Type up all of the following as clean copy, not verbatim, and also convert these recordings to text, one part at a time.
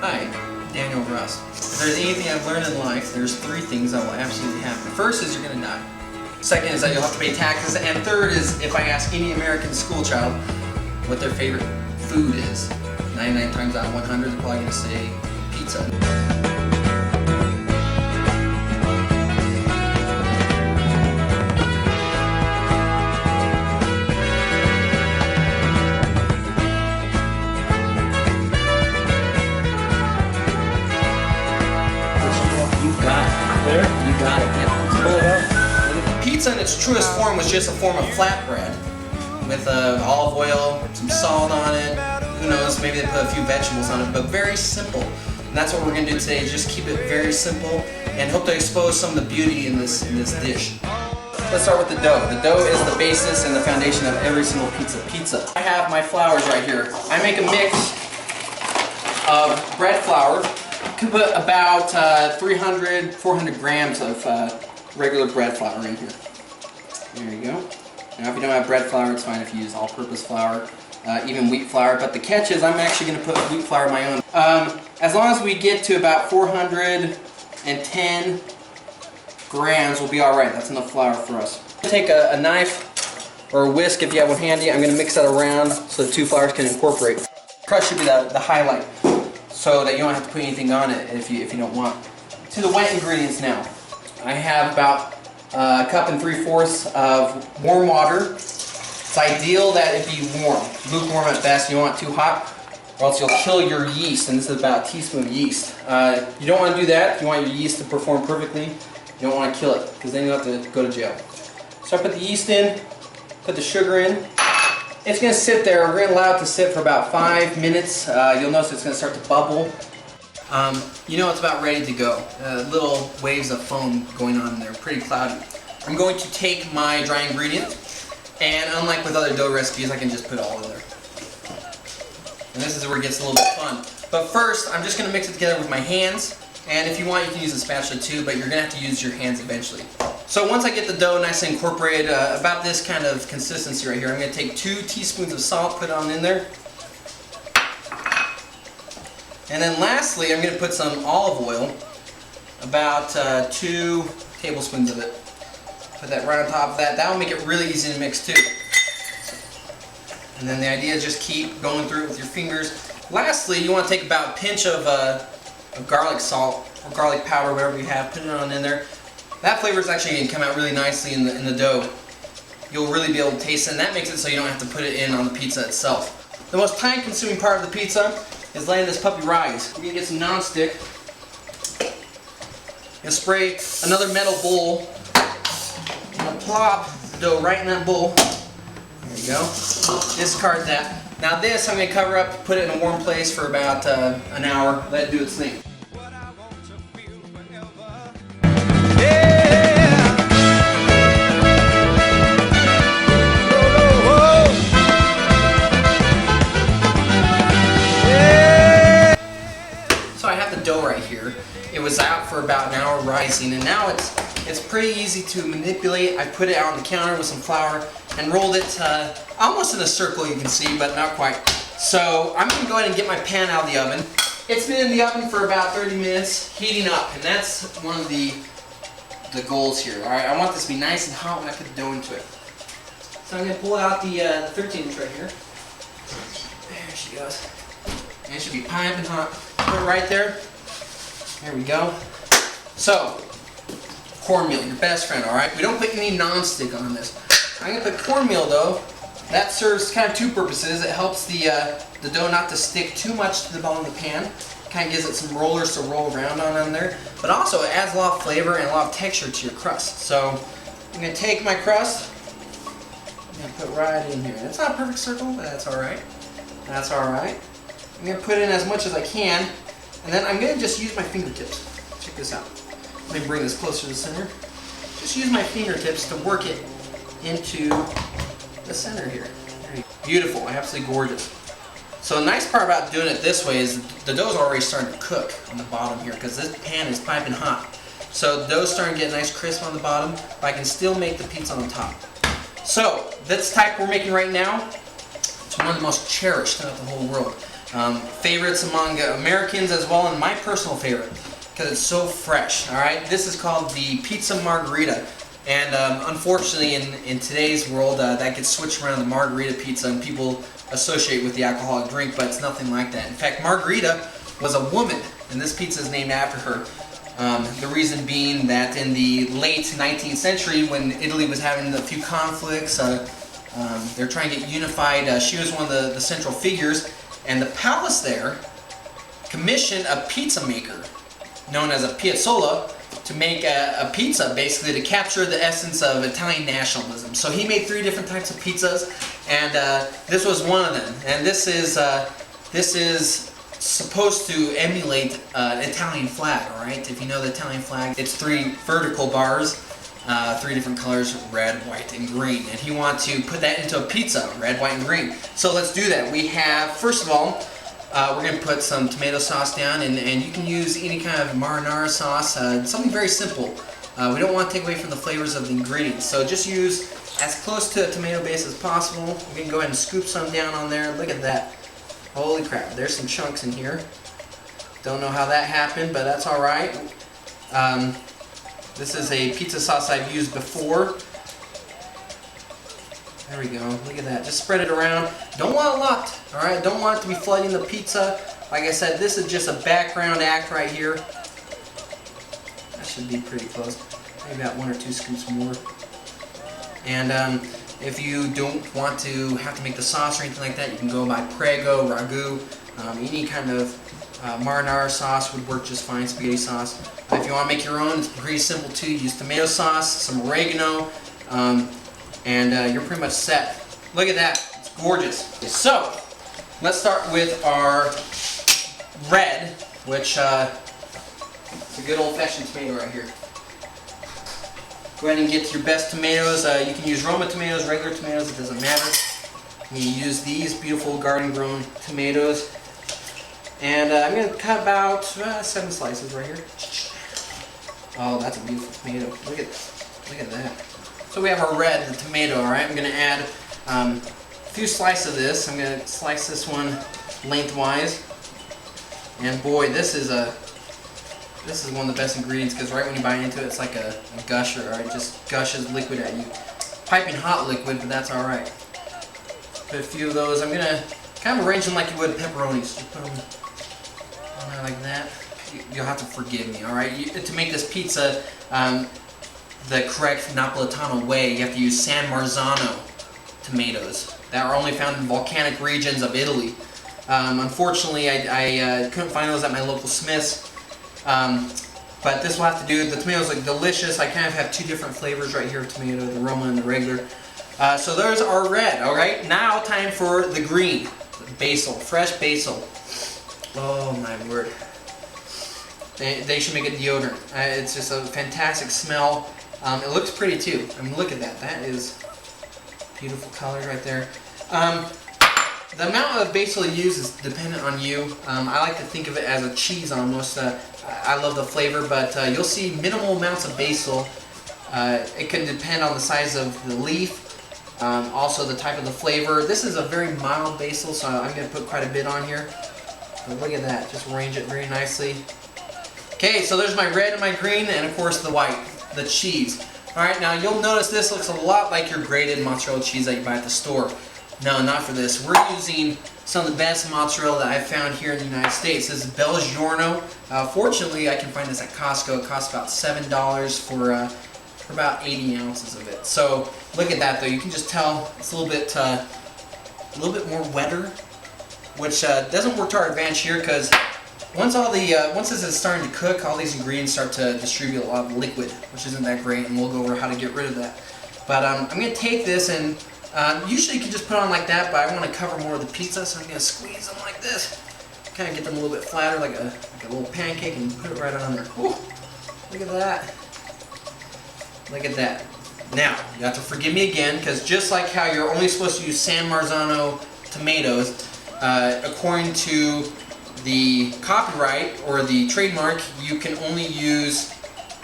Hi, Daniel Russ. If there's anything I've learned in life, there's three things that will absolutely happen. First is you're going to die. Second is that you'll have to pay taxes. And third is if I ask any American school child what their favorite food is, 99 times out of 100 they're probably going to say pizza. There? You got it. Yep. Pull it up. Pizza in its truest form was just a form of flatbread with olive oil, some salt on it. Who knows, maybe they put a few vegetables on it, but very simple. And that's what we're going to do today, is just keep it very simple and hope to expose some of the beauty in this dish. Let's start with the dough. The dough is the basis and the foundation of every single pizza. I have my flours right here. I make a mix of bread flour. You can put about 300, 400 grams of regular bread flour in here. There you go. Now if you don't have bread flour, it's fine if you use all-purpose flour, even wheat flour. But the catch is I'm actually going to put wheat flour of my own. As long as we get to about 410 grams, we'll be alright. That's enough flour for us. Take a knife or a whisk if you have one handy. I'm going to mix that around so the two flours can incorporate. Crush should be the highlight, so that you don't have to put anything on it if you don't want. To the wet ingredients now. I have about a cup and 3/4 of warm water. It's ideal that it be warm, lukewarm at best. You don't want it too hot, or else you'll kill your yeast, and this is about a teaspoon of yeast. You don't want to do that. If you want your yeast to perform perfectly, you don't want to kill it, because then you'll have to go to jail. So I put the yeast in, put the sugar in. It's going to sit there. We're going to allow it to sit for about 5 minutes. You'll notice it's going to start to bubble. You know it's about ready to go. Little waves of foam going on there, pretty cloudy. I'm going to take my dry ingredient, and unlike with other dough recipes, I can just put it all in there. And this is where it gets a little bit fun. But first, I'm just going to mix it together with my hands. And if you want, you can use a spatula too, but you're going to have to use your hands eventually. So once I get the dough nice and incorporated, about this kind of consistency right here, I'm going to take 2 teaspoons of salt, put it on in there. And then lastly, I'm going to put some olive oil, about 2 tablespoons of it. Put that right on top of that. That will make it really easy to mix too. And then the idea is just keep going through it with your fingers. Lastly, you want to take about a pinch of garlic salt or garlic powder, whatever you have, put it on in there. That flavor is actually going to come out really nicely in the dough. You'll really be able to taste it, and that makes it so you don't have to put it in on the pizza itself. The most time-consuming part of the pizza is letting this puppy rise. You're going to get some nonstick. And spray another metal bowl. I'm going to plop the dough right in that bowl. There you go. Discard that. Now this I'm going to cover up, put it in a warm place for about an hour, let it do its thing. So I have the dough right here. It was out for about an hour rising, and now it's pretty easy to manipulate. I put it out on the counter with some flour and rolled it almost in a circle, you can see, but not quite. So I'm going to go ahead and get my pan out of the oven. It's been in the oven for about 30 minutes, heating up, and that's one of the goals here. All right, I want this to be nice and hot when I put the dough into it. So I'm going to pull out the 13-inch right here. There she goes. And it should be piping hot. Put it right there. There we go. So, cornmeal, your best friend, all right? We don't put any nonstick on this. I'm going to put cornmeal though. That serves kind of 2 purposes. It helps the dough not to stick too much to the bottom of the pan. Kind of gives it some rollers to roll around on there. But also it adds a lot of flavor and a lot of texture to your crust. So I'm going to take my crust and put right in here. It's not a perfect circle, but that's alright. That's alright. I'm going to put in as much as I can. And then I'm going to just use my fingertips. Check this out. Let me bring this closer to the center. Just use my fingertips to work it into the center here. Beautiful, absolutely gorgeous. So the nice part about doing it this way is the dough's already starting to cook on the bottom here, because this pan is piping hot. So the dough's starting to get nice crisp on the bottom, but I can still make the pizza on top. So this type we're making right now, it's one of the most cherished throughout the whole world. Favorites among Americans as well, and my personal favorite because it's so fresh. All right, this is called the Pizza Margharita, and unfortunately, in today's world, that gets switched around to Margharita Pizza, and people associate with the alcoholic drink, but it's nothing like that. In fact, Margharita was a woman, and this pizza is named after her. The reason being that in the late 19th century, when Italy was having a few conflicts, they're trying to get unified. She was one of the central figures, and the palace there commissioned a pizza maker known as a piazzolla to make a pizza, basically to capture the essence of Italian nationalism. So he made 3 different types of pizzas, and this was one of them. And this is supposed to emulate an Italian flag, all right? If you know the Italian flag, it's 3 vertical bars, 3 different colors, red, white, and green. And he wanted to put that into a pizza, red, white, and green. So let's do that. We have, first of all, we're going to put some tomato sauce down, and you can use any kind of marinara sauce, something very simple. We don't want to take away from the flavors of the ingredients, so just use as close to a tomato base as possible. We can go ahead and scoop some down on there. Look at that. Holy crap, there's some chunks in here. Don't know how that happened, but that's alright. This is a pizza sauce I've used before. There we go, look at that. Just spread it around. Don't want a lot, alright? Don't want it to be flooding the pizza. Like I said, this is just a background act right here. That should be pretty close. Maybe about 1 or 2 scoops more. And if you don't want to have to make the sauce or anything like that, you can go by Prego, Ragu, any kind of marinara sauce would work just fine, spaghetti sauce. If you want to make your own, it's pretty simple too. Use tomato sauce, some oregano, and you're pretty much set. Look at that, it's gorgeous. So, let's start with our red, which is a good old-fashioned tomato right here. Go ahead and get your best tomatoes. You can use Roma tomatoes, regular tomatoes, it doesn't matter. You use these beautiful garden-grown tomatoes. And I'm going to cut about 7 slices right here. Oh, that's a beautiful tomato. Look at that. So we have our red, the tomato, alright? I'm going to add a few slices of this. I'm going to slice this one lengthwise. And boy, this is one of the best ingredients, because right when you bite into it, it's like a gusher, alright? It just gushes liquid at you. Piping hot liquid, but that's alright. Put a few of those. I'm going to kind of arrange them like you would pepperonis. Just put them on there like that. You'll have to forgive me, alright? To make this pizza the correct Napolitano way, you have to use San Marzano tomatoes that are only found in volcanic regions of Italy. Unfortunately, I couldn't find those at my local Smith's, but this will have to do. The tomatoes look delicious. I kind of have 2 different flavors right here of tomato, the Roma and the regular. So those are red, alright? Now time for the green. Basil, fresh basil. Oh my word. They should make a deodorant. It's just a fantastic smell. It looks pretty too. I mean, look at that. That is beautiful colors right there. The amount of basil you use is dependent on you. I like to think of it as a cheese almost. I love the flavor, but you'll see minimal amounts of basil. It can depend on the size of the leaf, also the type of the flavor. This is a very mild basil, so I'm going to put quite a bit on here. But look at that. Just arrange it very nicely. Okay, so there's my red and my green, and of course the white, the cheese. Alright, now you'll notice this looks a lot like your grated mozzarella cheese that you buy at the store. No, not for this. We're using some of the best mozzarella that I've found here in the United States. This is Belgiorno. Fortunately, I can find this at Costco. It costs about $7 for about 80 ounces of it. So look at that though. You can just tell it's a little bit more wetter, which doesn't work to our advantage here, because once this is starting to cook, all these ingredients start to distribute a lot of liquid, which isn't that great, and we'll go over how to get rid of that. But I'm going to take this, and usually you can just put it on like that, but I want to cover more of the pizza, so I'm going to squeeze them like this. Kind of get them a little bit flatter, like a little pancake, and put it right on there. Ooh, look at that. Look at that. Now, you have to forgive me again, because just like how you're only supposed to use San Marzano tomatoes, according to the copyright or the trademark, you can only use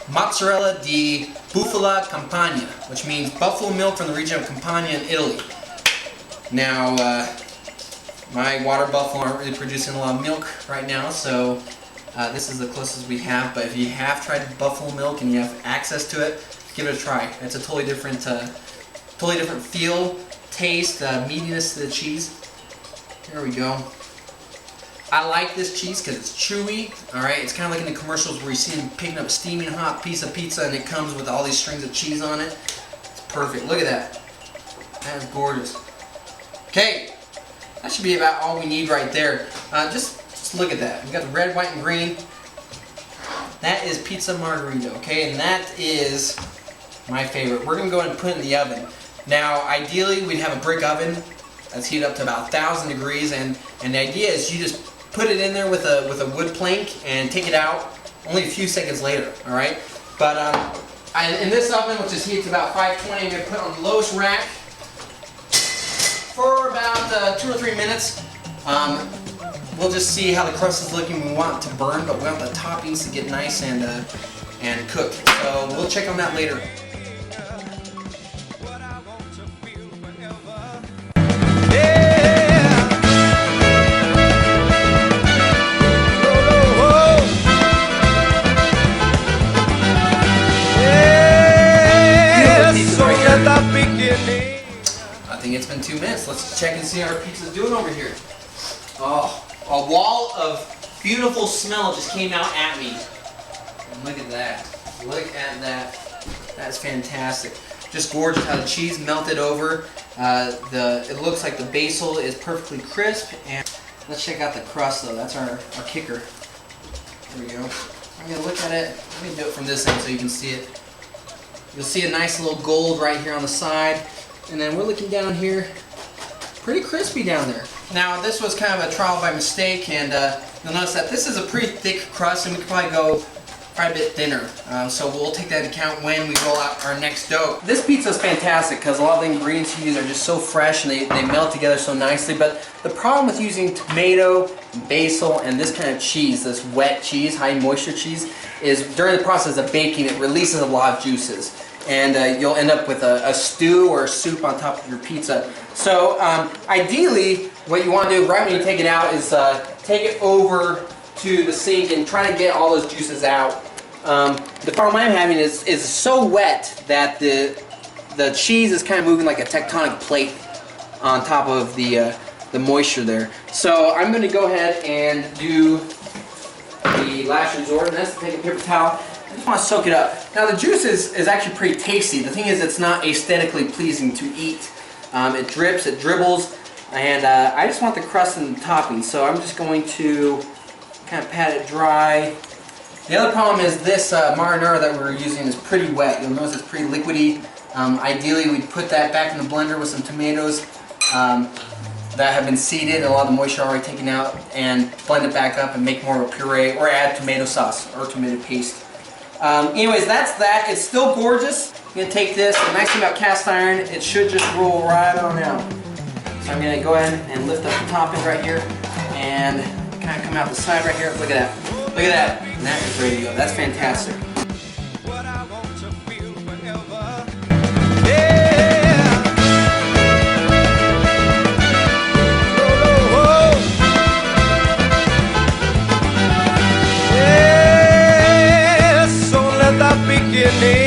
mozzarella di bufala Campania, which means buffalo milk from the region of Campania in Italy. Now, My water buffalo aren't really producing a lot of milk right now, so this is the closest we have. But if you have tried buffalo milk and you have access to it, give it a try. It's a totally different feel, taste, meatiness to the cheese. There we go. I like this cheese because it's chewy. All right, it's kind of like in the commercials where you see them picking up a steaming hot piece of pizza and it comes with all these strings of cheese on it. It's perfect. Look at that. That is gorgeous. Okay, that should be about all we need right there. Just look at that. We got the red, white, and green. That is pizza margharita. Okay, and that is my favorite. We're gonna go ahead and put it in the oven. Now, ideally, we'd have a brick oven that's heated up to about 1,000 degrees, and the idea is you just put it in there with a wood plank and take it out only a few seconds later. All right, but in this oven, which is heated to about 520, I'm gonna put it on the lowest rack for about 2 or 3 minutes. We'll just see how the crust is looking. We want it to burn, but we want the toppings to get nice and cooked. So we'll check on that later. I think it's been 2 minutes. Let's check and see how our pizza's doing over here. Oh, a wall of beautiful smell just came out at me. And look at that. Look at that. That's fantastic. Just gorgeous how the cheese melted over. It looks like the basil is perfectly crisp. And let's check out the crust though. That's our kicker. There we go. I'm gonna look at it. Let me do it from this end so you can see it. You'll see a nice little gold right here on the side. And then we're looking down here, pretty crispy down there. Now this was kind of a trial by mistake, and you'll notice that this is a pretty thick crust, and we could probably go quite a bit thinner. So we'll take that into account when we roll out our next dough. This pizza is fantastic because a lot of the ingredients you use are just so fresh and they melt together so nicely. But the problem with using tomato, basil, and this kind of cheese, this wet cheese, high moisture cheese, is during the process of baking it releases a lot of juices. And you'll end up with a stew or a soup on top of your pizza. So ideally, what you want to do right when you take it out is take it over to the sink and try to get all those juices out. The problem I'm having is so wet that the cheese is kind of moving like a tectonic plate on top of the moisture there. So I'm going to go ahead and do the last resort, and that's to take a paper towel. I just want to soak it up. Now the juice is actually pretty tasty. The thing is, it's not aesthetically pleasing to eat. It drips, it dribbles, and I just want the crust and the topping. So I'm just going to kind of pat it dry. The other problem is this marinara that we're using is pretty wet. You'll notice it's pretty liquidy. Ideally, we'd put that back in the blender with some tomatoes that have been seeded, a lot of the moisture already taken out, and blend it back up and make more of a puree, or add tomato sauce or tomato paste. Anyways, that's that. It's still gorgeous. I'm going to take this. The nice thing about cast iron, it should just roll right on out. So I'm going to go ahead and lift up the topping right here and kind of come out the side right here. Look at that. Look at that. And that is ready to go. That's fantastic. Beginning.